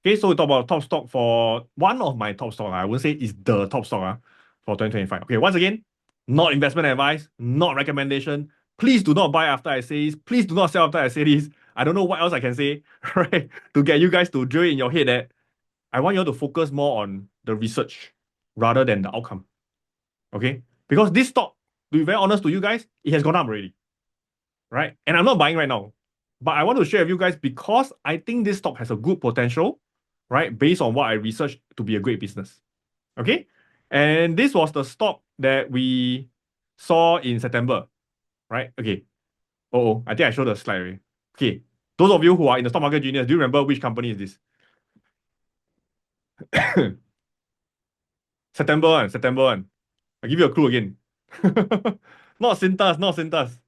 Okay, so we talk about top stock for one of my top stock. I wouldn't say it's the top stock for 2025. Okay, once again, not investment advice, not recommendation. Please do not buy after I say this. Please do not sell after I say this. I don't know what else I can say, right? To get you guys to drill in your head that I want you all to focus more on the research rather than the outcome. Okay? Because this stock, to be very honest to you guys, it has gone up already. Right? And I'm not buying right now. But I want to share with you guys because I think this stock has a good potential, right? Based on what I researched to be a great business. Okay? And this was the stock that we saw in September, right? Okay. Oh, I think I showed the slide already. Okay. Those of you who are in the stock market genius, do you remember which company is this? September 1, September 1. I'll give you a clue again. Not Cintas, not Cintas.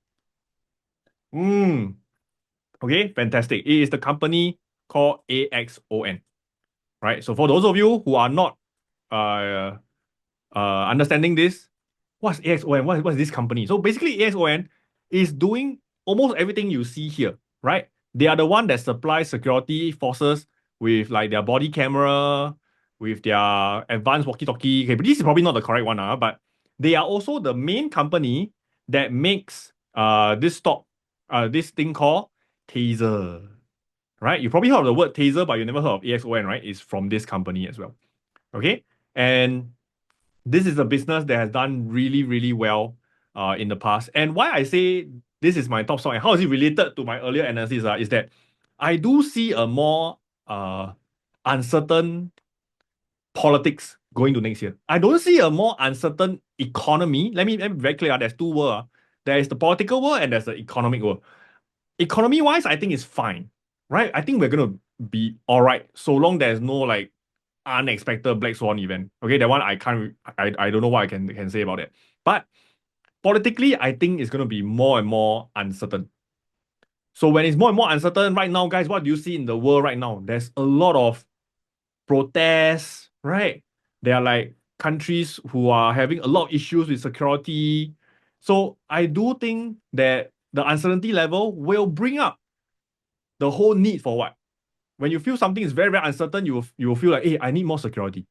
Okay, fantastic. It is the company called AXON. Right? So for those of you who are not uh, understanding this, what's AXON? What's this company? So basically, AXON is doing almost everything you see here, right? They are the one that supply security forces with like their body camera, with their advanced walkie-talkie. Okay, but this is probably not the correct one, but they are also the main company that makes this thing called Taser. Right? You probably heard of the word Taser, but you never heard of AXON, right? It's from this company as well. Okay. And this is a business that has done really, really well in the past. And why I say this is my top stock and how is it related to my earlier analysis is that I do see a more uncertain politics going to next year. I don't see a more uncertain economy. Let me be very clear. There's two worlds. There is the political world and there's the economic world. Economy wise, I think it's fine, right? I think we're gonna be all right so long there's no like unexpected black swan event. Okay, that one I can't. I don't know what I can say about it. But politically, I think it's gonna be more and more uncertain. So when it's more and more uncertain right now, guys, what do you see in the world right now? There's a lot of protests, right? There are like countries who are having a lot of issues with security. So I do think that the uncertainty level will bring up the whole need for what? When you feel something is very, very uncertain, you will feel like, hey, I need more security.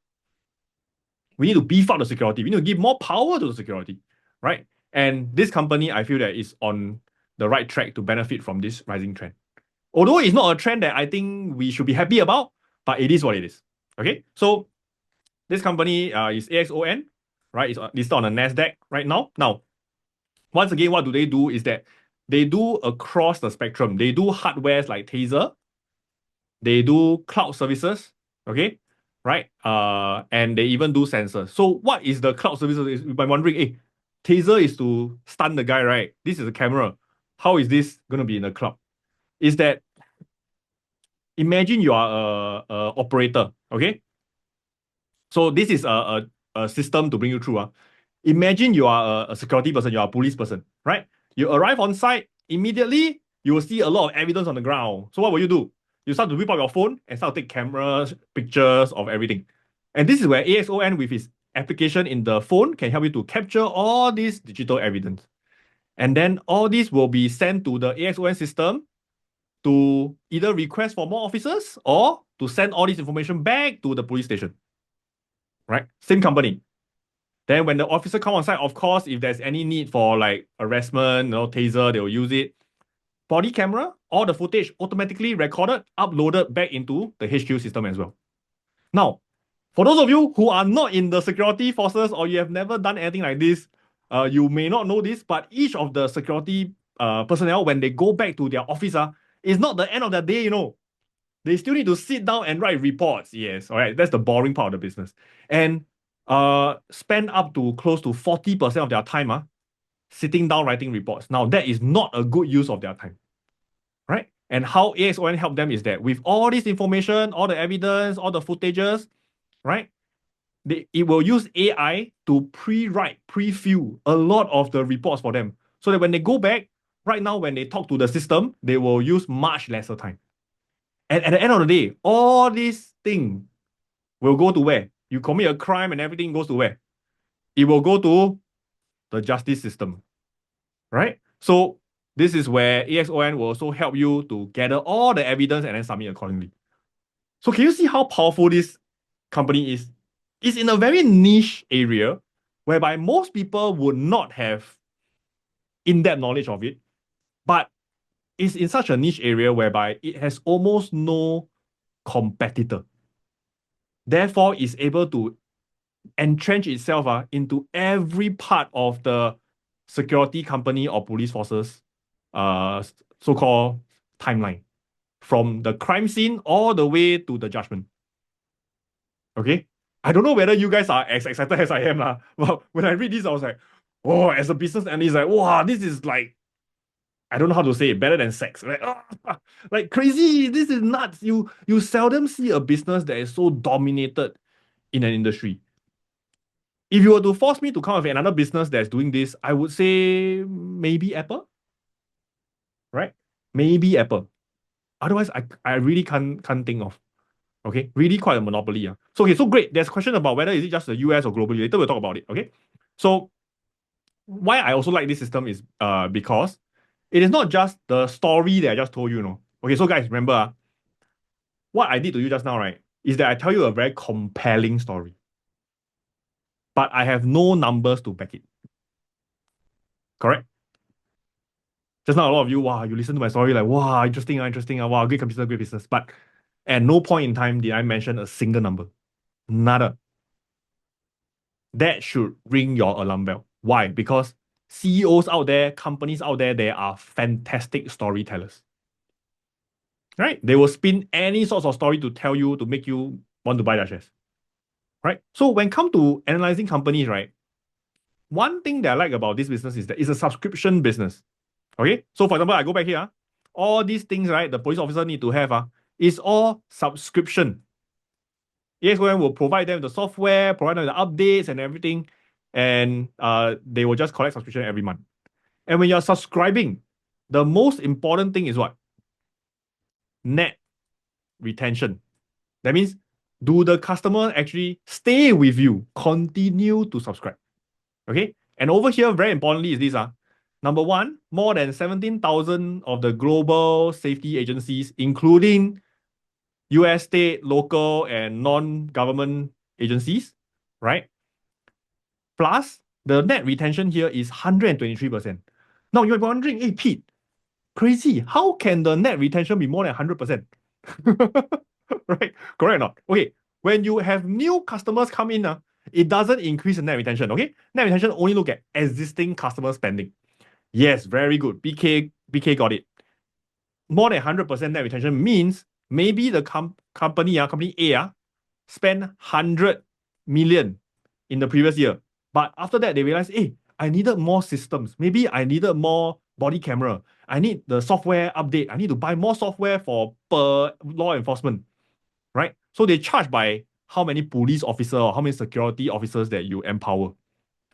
We need to beef up the security. We need to give more power to the security, right? And this company, I feel that is on the right track to benefit from this rising trend. Although it's not a trend that I think we should be happy about, but it is what it is. Okay, so this company is AXON, right? It's listed on the Nasdaq right now. Now, once again, what do? Is that they do across the spectrum. They do hardwares like Taser, they do cloud services, okay, right? And they even do sensors. So what is the cloud services? You might wondering, hey, Taser is to stun the guy, right? This is a camera. How is this gonna be in the cloud? Is that imagine you are a operator, okay? So this is a system to bring you through. Imagine you are a security person, you are a police person, right? You arrive on site, immediately you will see a lot of evidence on the ground. So what will you do? You start to whip out your phone and start to take cameras, pictures of everything. And this is where AXON with its application in the phone can help you to capture all this digital evidence. And then all this will be sent to the AXON system to either request for more officers or to send all this information back to the police station. Right? Same company. Then when the officer come on site, of course, if there's any need for like arrestment, taser, they will use it. Body camera, all the footage automatically recorded, uploaded back into the HQ system as well. Now, for those of you who are not in the security forces or you have never done anything like this, you may not know this, but each of the security personnel, when they go back to their office, it's not the end of the day, They still need to sit down and write reports. Yes, all right. That's the boring part of the business. And spend up to close to 40% of their time sitting down writing reports. Now, that is not a good use of their time. Right? And how AXON help them is that with all this information, all the evidence, all the footages, right? It will use AI to pre-write, pre-fill a lot of the reports for them. So that when they go back, right now, when they talk to the system, they will use much lesser time. And at the end of the day, all these things will go to where? You commit a crime and everything goes to where? It will go to the justice system, right? So this is where AXON will also help you to gather all the evidence and then submit accordingly. So can you see how powerful this company is? It's in a very niche area whereby most people would not have in-depth knowledge of it, but it's in such a niche area whereby it has almost no competitor. Therefore, it's able to entrench itself into every part of the security company or police forces uh, so-called timeline, from the crime scene all the way to the judgment. Okay? I don't know whether you guys are as excited as I am. Well, when I read this, I was like, oh, as a business analyst, like, wow, this is like, I don't know how to say it, better than sex. Like, like crazy. This is nuts. You seldom see a business that is so dominated in an industry. If you were to force me to come up with another business that's doing this, I would say maybe Apple, right? Maybe Apple. Otherwise, I really can't think of. Okay, really quite a monopoly. So okay, so great. There's a question about whether is it just the US or globally. Later we'll talk about it. Okay, so why I also like this system is because it is not just the story that I just told you. Okay, so guys, remember what I did to you just now, right? Is that I tell you a very compelling story, but I have no numbers to back it. Correct? Just now, a lot of you, wow, you listen to my story like, wow, interesting, wow, great business, great business. But at no point in time did I mention a single number. Nada. That should ring your alarm bell. Why? Because CEOs out there, companies out there, they are fantastic storytellers. Right? They will spin any sorts of story to tell you, to make you want to buy their shares. Right? So when come to analyzing companies, right? One thing that I like about this business is that it's a subscription business. Okay? So for example, I go back here. All these things, right, the police officer need to have is all subscription. EXOM will provide them the software, provide them the updates and everything, and they will just collect subscription every month. And when you're subscribing, the most important thing is what? Net retention. That means, do the customer actually stay with you, continue to subscribe? Okay? And over here, very importantly, is this. Number one, more than 17,000 of the global safety agencies, including US state, local, and non-government agencies, right? Plus, the net retention here is 123%. Now, you're wondering, hey, Pete, crazy. How can the net retention be more than 100%? Right? Correct or not? Okay, when you have new customers come in, it doesn't increase the net retention, okay? Net retention only look at existing customer spending. Yes, very good. BK got it. More than 100% net retention means maybe the company A, spent 100 million in the previous year. But after that, they realized, hey, I needed more systems. Maybe I needed more body camera. I need the software update. I need to buy more software for per law enforcement, right? So they charge by how many police officers or how many security officers that you empower.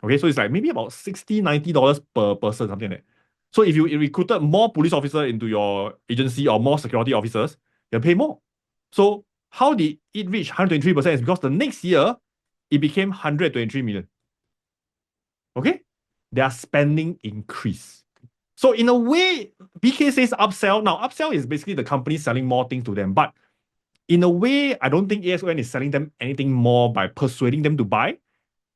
Okay, so it's like maybe about $60, $90 per person, something like that. So if you recruited more police officers into your agency or more security officers, you'll pay more. So how did it reach 123%? Is because the next year, it became 123 million. Okay? Their spending increase. So in a way, BK says upsell. Now, upsell is basically the company selling more things to them. But in a way, I don't think ASON is selling them anything more by persuading them to buy.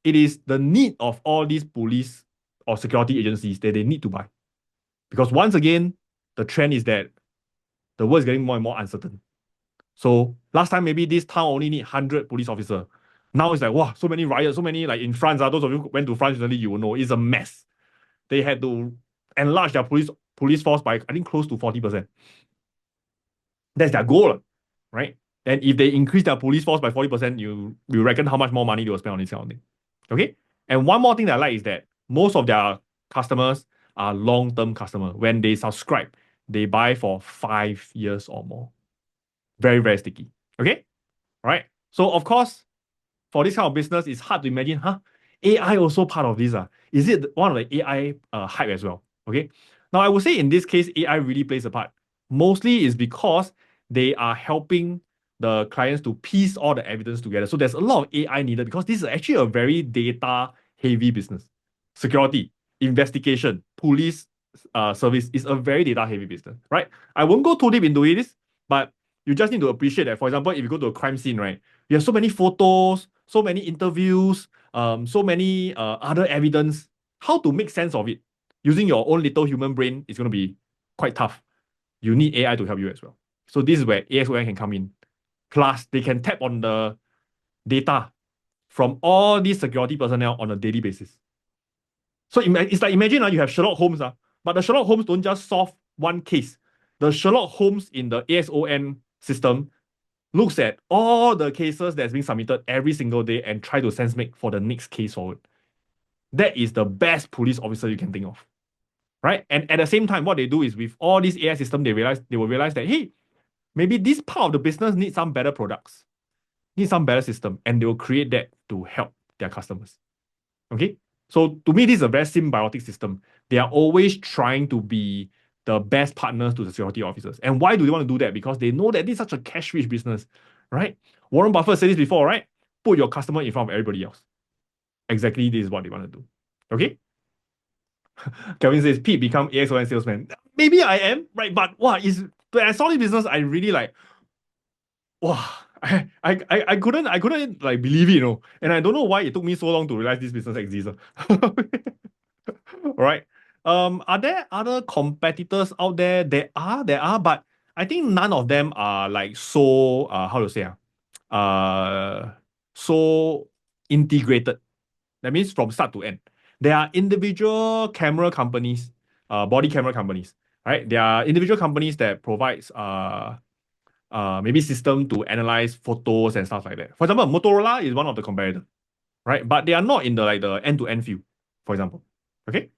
It is the need of all these police or security agencies that they need to buy. Because once again, the trend is that the world is getting more and more uncertain. So last time, maybe this town only need 100 police officers. Now it's like, wow, so many riots, so many, like in France, those of you who went to France recently, you will know, it's a mess. They had to enlarge their police force by, I think, close to 40%. That's their goal, right? And if they increase their police force by 40%, you reckon how much more money they will spend on this kind of thing. Okay? And one more thing that I like is that most of their customers are long-term customers. When they subscribe, they buy for 5 years or more. Very, very sticky. Okay? All right. So of course, for this kind of business, it's hard to imagine, AI also part of this. Is it one of the AI hype as well? Okay. Now I would say in this case, AI really plays a part. Mostly is because they are helping the clients to piece all the evidence together. So there's a lot of AI needed because this is actually a very data heavy business. Security, investigation, police service is a very data heavy business, right? I won't go too deep into this, but You just need to appreciate that. For example, if you go to a crime scene, right, you have so many photos, so many interviews, so many other evidence. How to make sense of it using your own little human brain is going to be quite tough. You need AI to help you as well. So this is where ASON can come in. Plus, they can tap on the data from all these security personnel on a daily basis. So it's like imagine you have Sherlock Holmes, but the Sherlock Holmes don't just solve one case. The Sherlock Holmes in the ASON system looks at all the cases that's being submitted every single day and try to sense make for the next case forward. That is the best police officer you can think of. Right? And at the same time, what they do is with all these AI system, they will realize that, hey, maybe this part of the business needs some better products, needs some better system, and they will create that to help their customers. Okay? So to me, this is a very symbiotic system. They are always trying to be the best partners to the security officers. And why do they want to do that? Because they know that this is such a cash-rich business, right? Warren Buffett said this before, right? Put your customer in front of everybody else. Exactly, this is what they want to do. Okay? Kevin says, Pete become AXON salesman. Maybe I am, right? But when I saw this business, I really like, wow, I couldn't like believe it, And I don't know why it took me so long to realize this business exists. Right. Are there other competitors out there? There are, but I think none of them are like so how to say so integrated. That means from start to end. There are individual camera companies, body camera companies, right? There are individual companies that provides maybe system to analyze photos and stuff like that. For example, Motorola is one of the competitors, right? But they are not in the end-to-end field, for example. Okay?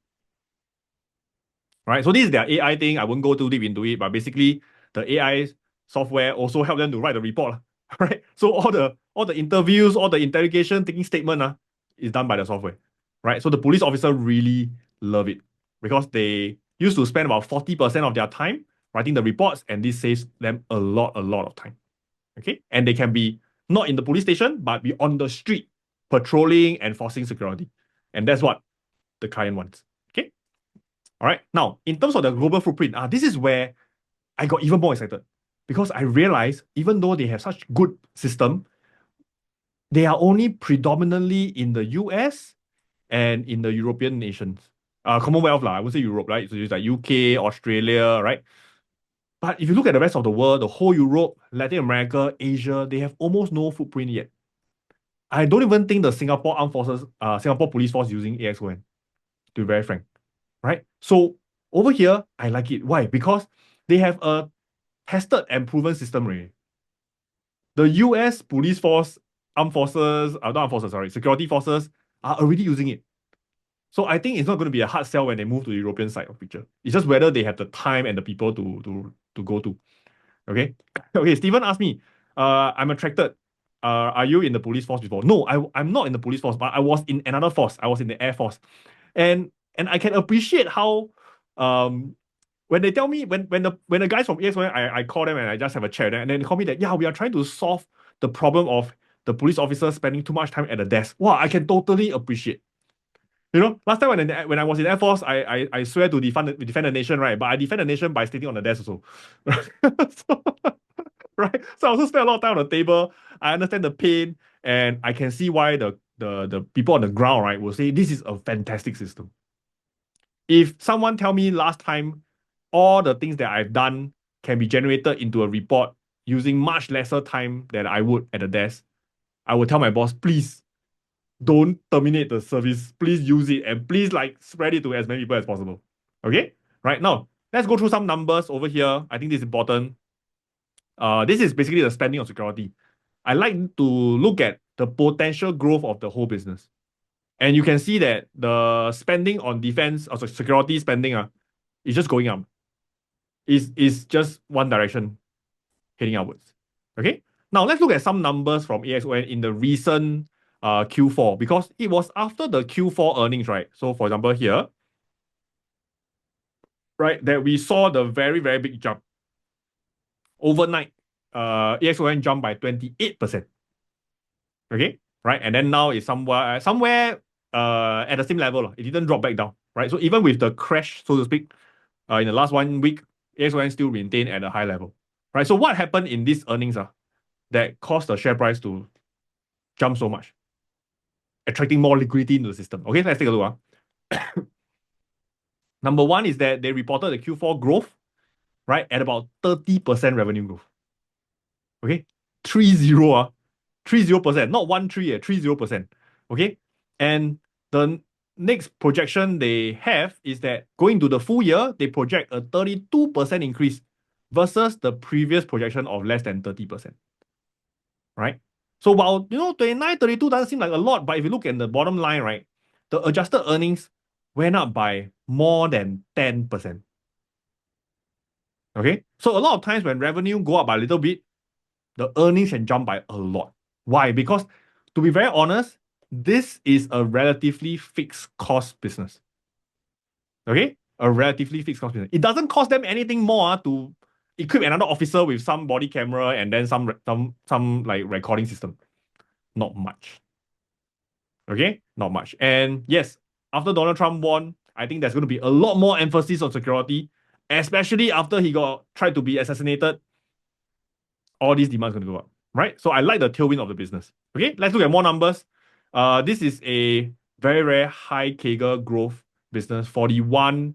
Right? So this is their AI thing. I won't go too deep into it, but basically the AI software also help them to write the report, right? So all the interviews, all the interrogation, taking statement is done by the software, right? So the police officer really love it because they used to spend about 40% of their time writing the reports, and this saves them a lot of time. Okay, and they can be not in the police station, but be on the street patrolling and forcing security, and that's what the client wants. Okay. All right. Now, in terms of the global footprint, this is where I got even more excited because I realized even though they have such good system, they are only predominantly in the US and in the European nations. Commonwealth, I would say Europe, right? So it's like UK, Australia, right? But if you look at the rest of the world, the whole Europe, Latin America, Asia, they have almost no footprint yet. I don't even think the Singapore Armed Forces, Singapore Police Force using AXON, to be very frank, right? So over here, I like it. Why? Because they have a tested and proven system already. The US police force, armed forces, not armed forces, sorry, security forces are already using it. So I think it's not going to be a hard sell when they move to the European side of picture. It's just whether they have the time and the people to go to. Okay. Okay. Steven asked me, I'm attracted. Are you in the police force before? No, I'm not in the police force, but I was in another force. I was in the Air Force. And I can appreciate how when they tell me when the guys from ASON, I call them and I just have a chat, and then they call me that, yeah, we are trying to solve the problem of the police officers spending too much time at the desk. Wow, I can totally appreciate. Last time when I was in Air Force, I swear to defend the nation, right? But I defend the nation by sitting on the desk also. So, right? So I also spend a lot of time on the table. I understand the pain, and I can see why the people on the ground, right, will say this is a fantastic system. If someone tell me last time all the things that I've done can be generated into a report using much lesser time than I would at the desk, I would tell my boss, please don't terminate the service. Please use it and please spread it to as many people as possible. Okay? Right now, let's go through some numbers over here. I think this is important. This is basically the spending on security. I like to look at the potential growth of the whole business. And you can see that the spending on defense, also security spending, is just going up. Is just one direction, heading upwards. Okay? Now let's look at some numbers from AXON in the recent Q4, because it was after the Q4 earnings, right? So for example here, right, that we saw the very, very big jump. Overnight, AXON jumped by 28%. Okay? Right? And then now it's somewhere at the same level. It didn't drop back down. Right? So even with the crash, so to speak, in the last 1 week, AXON still maintained at a high level. right? So what happened in these earnings that caused the share price to jump so much, attracting more liquidity into the system? Okay, let's take a look. Number one is that they reported the Q4 growth, right, at about 30% revenue growth. Okay, 30%, not 13, 30%. Okay, and the next projection they have is that going to the full year, they project a 32% increase versus the previous projection of less than 30%. Right? So while 29, 32 doesn't seem like a lot, but if you look at the bottom line, right, the adjusted earnings went up by more than 10%. Okay, so a lot of times when revenue go up by a little bit, the earnings can jump by a lot. Why? Because to be very honest, this is a relatively fixed cost business. Okay? A relatively fixed cost business. It doesn't cost them anything more to equip another officer with some body camera and then some like recording system. Not much. Okay? Not much. And yes, after Donald Trump won, I think there's going to be a lot more emphasis on security, especially after he got tried to be assassinated. All these demands going to go up, right? So I like the tailwind of the business. Okay, let's look at more numbers. This is a very, very high CAGR growth business, 41%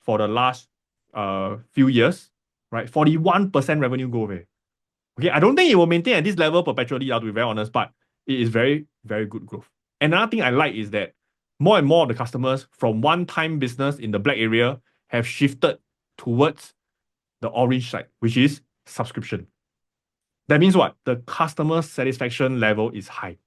for the last few years, right? 41% revenue growth. Okay, I don't think it will maintain at this level perpetually, to be very honest, but it is very, very good growth. Another thing I like is that more and more of the customers from one-time business in the black area have shifted towards the orange side, which is subscription. That means what? The customer satisfaction level is high,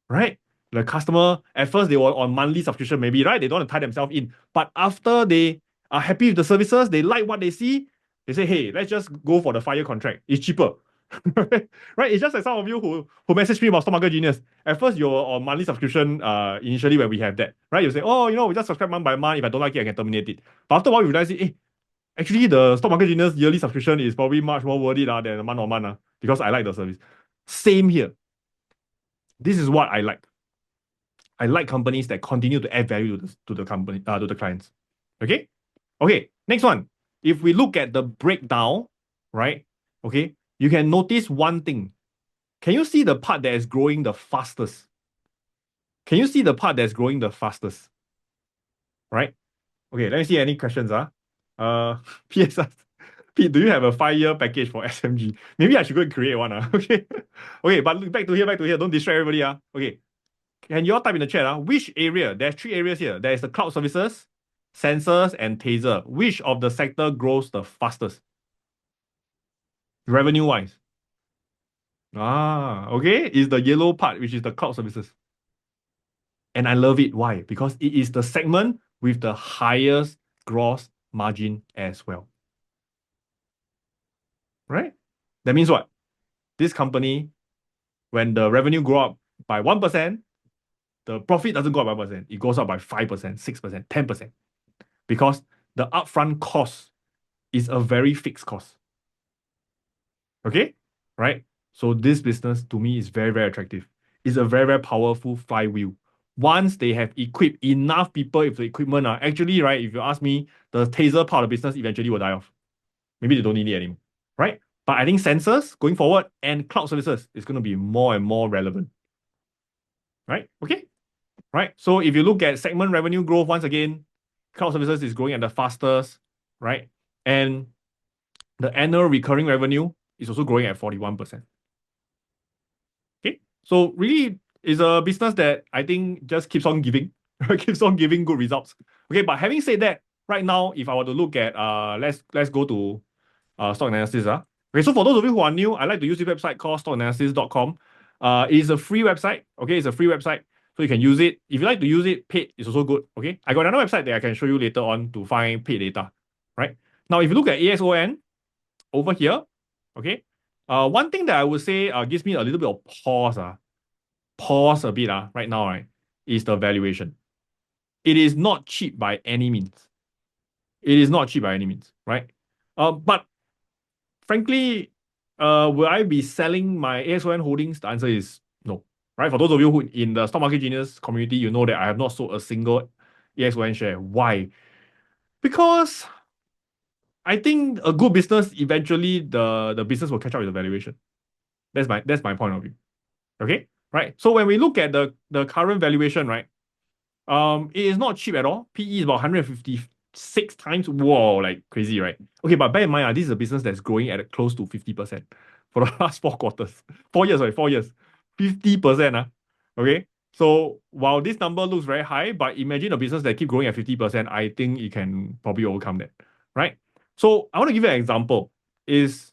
right? The customer, at first they were on monthly subscription maybe, right? They don't want to tie themselves in. But after they are happy with the services, they like what they see, they say, hey, let's just go for the 5-year contract. It's cheaper. Right? It's just like some of you who messaged me about Stock Market Genius. At first, you're on monthly subscription initially when we have that, right? You say, oh, we just subscribe month by month. If I don't like it, I can terminate it. But after a while, you realize, hey, actually, the Stock Market Genius yearly subscription is probably much more worth it than a month-on-month because I like the service. Same here. This is what I like. I like companies that continue to add value to the company, to the clients. Okay? Okay, next one. If we look at the breakdown, right? Okay, you can notice one thing. Can you see the part that is growing the fastest? Can you see the part that's growing the fastest? Right? Okay, let me see any questions. PS Pete, do you have a 5-year package for SMG? Maybe I should go and create one. Okay. Okay, but back to here. Don't distract everybody. Okay. Can you all type in the chat? Which area? There's 3 areas here. There is the cloud services, sensors, and taser. Which of the sector grows the fastest? Revenue-wise. Okay. Is the yellow part, which is the cloud services. And I love it. Why? Because it is the segment with the highest gross margin as well. Right? That means what? This company, when the revenue grow up by 1%, the profit doesn't go up by 1%. It goes up by 5%, 6%, 10%. Because the upfront cost is a very fixed cost. Okay? Right? So this business to me is very, very attractive. It's a very, very powerful flywheel. Once they have equipped enough people with the equipment, actually, right, if you ask me, the taser part of the business eventually will die off. Maybe they don't need it anymore. Right? But I think sensors going forward and cloud services is going to be more and more relevant. Right? Okay? Right? So if you look at segment revenue growth, once again, cloud services is growing at the fastest, right? And the annual recurring revenue is also growing at 41%. Okay? So really is a business that I think just keeps on giving, keeps on giving good results. Okay, but having said that, right now, if I were to look at let's go to stock analysis. Okay, so for those of you who are new, I like to use this website called stockanalysis.com. It is a free website. Okay, it's a free website. So you can use it. If you like to use it, paid is also good. Okay. I got another website that I can show you later on to find paid data. Right. Now, if you look at AXON over here, okay. One thing that I would say gives me a little bit of pause a bit right now, right, is the valuation. It is not cheap by any means. It is not cheap by any means, right? But frankly, will I be selling my AXON holdings? The answer is no. Right? For those of you who in the Stock Market Genius community, you know that I have not sold a single AXON share. Why? Because I think a good business eventually the business will catch up with the valuation. That's my point of view. Okay, right. So when we look at the current valuation, right, it is not cheap at all. PE is about 156 times. Whoa, like crazy, right? Okay, but bear in mind, this is a business that's growing at close to 50% for the last 4 quarters. 4 years, sorry, 4 years. 50%. Okay. So while this number looks very high, but imagine a business that keep growing at 50%, I think it can probably overcome that. Right. So I want to give you an example, is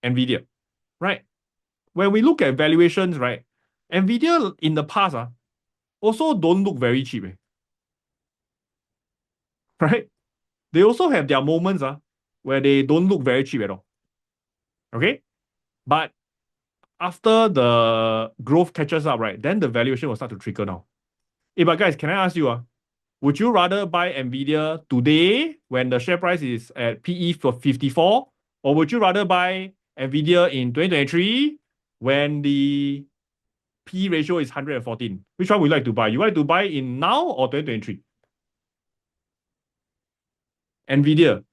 Nvidia. Right. When we look at valuations, right, Nvidia in the past also don't look very cheap. Right? They also have their moments where they don't look very cheap at all. Okay? But after the growth catches up, right, then the valuation will start to trickle down. Hey, but guys, can I ask you, would you rather buy Nvidia today when the share price is at PE for 54? Or would you rather buy Nvidia in 2023 when the P ratio is 114? Which one would you like to buy? You like to buy in now or 2023? Nvidia,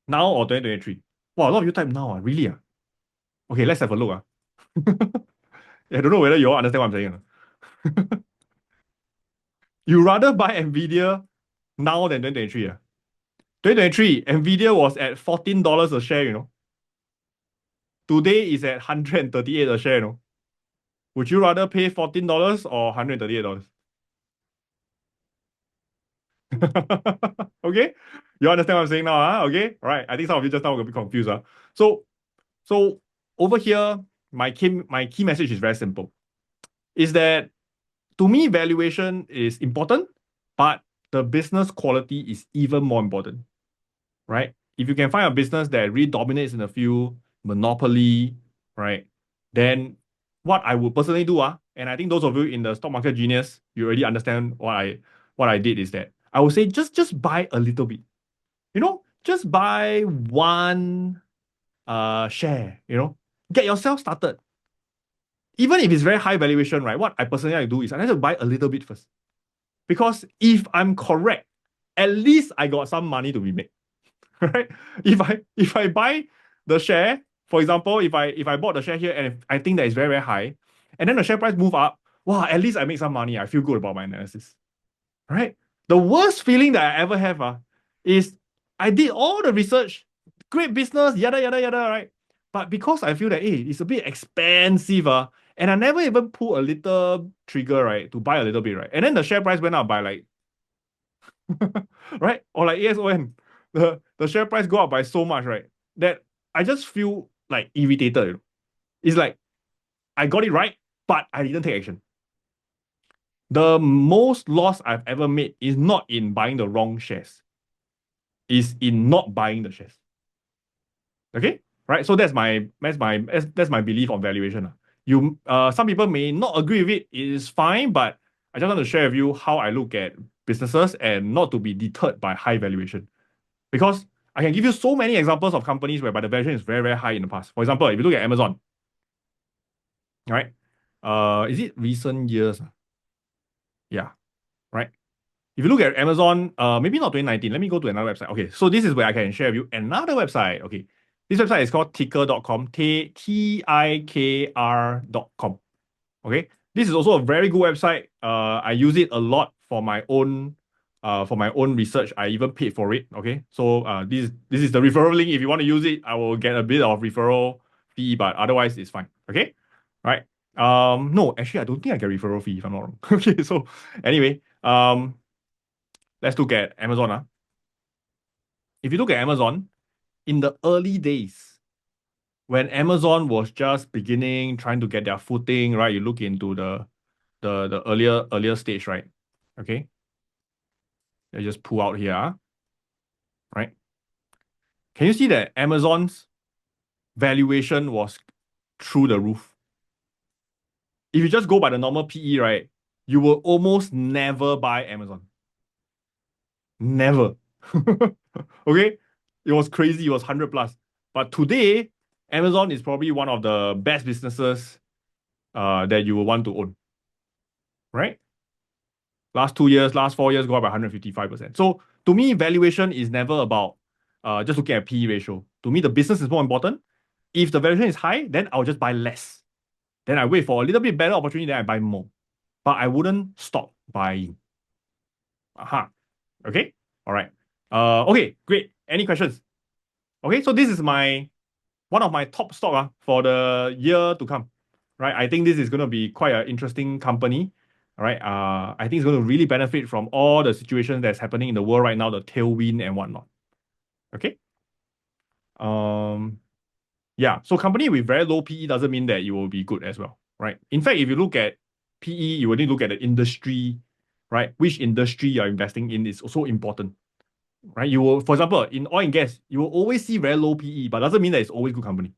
now or 2023? Wow, a lot of you type now. Really? Okay, let's have a look. I don't know whether you all understand what I'm saying. You rather buy Nvidia now than 2023. 2023, Nvidia was at $14 a share, Today is at 138 a share, Would you rather pay $14 or $138? Okay? You understand what I'm saying now, Okay? All right. I think some of you just now got a bit confused. So over here, my key message is very simple. Is that to me, valuation is important, but the business quality is even more important, right? If you can find a business that really dominates in a few monopoly, right, then what I would personally do, and I think those of you in the stock market genius, you already understand what I did is that I would say just buy a little bit, just buy one share, get yourself started. Even if it's very high valuation, right? What I personally like to do is I like to buy a little bit first. Because if I'm correct, at least I got some money to be made. Right? If I buy the share, for example, if I bought the share here and if I think that it's very, very high, and then the share price move up, wow, at least I make some money. I feel good about my analysis. Right? The worst feeling that I ever have is I did all the research, great business, yada yada yada, right? But because I feel that it's a bit expensive, and I never even pull a little trigger, right, to buy a little bit, right? And then the share price went up by like right? Or like ASON, the share price go up by so much, right? That I just feel like irritated. It's like I got it right, but I didn't take action. The most loss I've ever made is not in buying the wrong shares, is in not buying the shares. Okay, right? So that's my belief on valuation. Some people may not agree with it. It is fine, but I just want to share with you how I look at businesses and not to be deterred by high valuation. Because I can give you so many examples of companies whereby the valuation is very, very high in the past. For example, if you look at Amazon, right? Is it recent years? Yeah, right. If you look at Amazon, maybe not 2019. Let me go to another website. Okay, so this is where I can share with you another website. Okay, this website is called ticker.com, TIKR.com. Okay, this is also a very good website. I use it a lot for my own research. I even paid for it. Okay, so this is the referral link. If you want to use it, I will get a bit of referral fee, but otherwise it's fine. Okay, right. No, actually I don't think I get referral fee if I'm not wrong. Okay, so anyway, let's look at Amazon. If you look at Amazon, in the early days, when Amazon was just beginning, trying to get their footing, right? You look into the earlier stage, right? Okay. I just pull out here, right? Can you see that Amazon's valuation was through the roof? If you just go by the normal PE, right, you will almost never buy Amazon. Never. Okay? It was crazy. It was 100 plus. But today, Amazon is probably one of the best businesses that you will want to own. Right? Last 2 years, last 4 years go up by 155%. So to me, valuation is never about just looking at PE ratio. To me, the business is more important. If the valuation is high, then I'll just buy less. Then I wait for a little bit better opportunity, then I buy more. But I wouldn't stop buying. Aha. Okay. All right. Okay, great. Any questions? Okay, so this is one of my top stock for the year to come. Right. I think this is gonna be quite an interesting company. All right. I think it's going to really benefit from all the situations that's happening in the world right now, the tailwind and whatnot. Okay. Um, yeah. So company with very low PE doesn't mean that it will be good as well, right? In fact, if you look at PE, you will need to look at the industry, right? Which industry you're investing in is also important, right? You will, for example, in oil and gas, you will always see very low PE, but doesn't mean that it's always good company.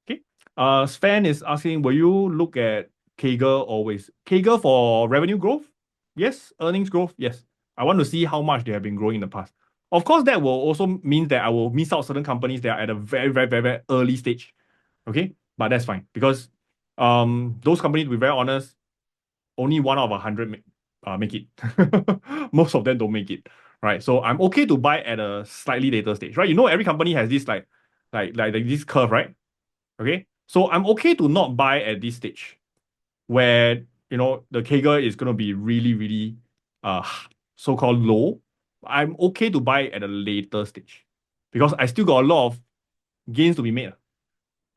Okay. Sven is asking, will you look at CAGR always? CAGR for revenue growth? Yes. Earnings growth? Yes. I want to see how much they have been growing in the past. Of course, that will also mean that I will miss out certain companies that are at a very, very, very, very early stage. Okay. But that's fine because those companies, to be very honest, only 1 out of 100 make it. Most of them don't make it. Right. So I'm okay to buy at a slightly later stage. Right. You know, every company has this like this curve, right? Okay. So I'm okay to not buy at this stage where, the CAGR is going to be really, really uh, so-called low. I'm okay to buy at a later stage because I still got a lot of gains to be made.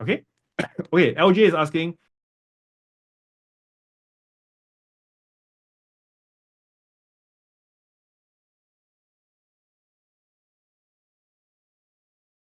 Okay. Okay. LJ is asking,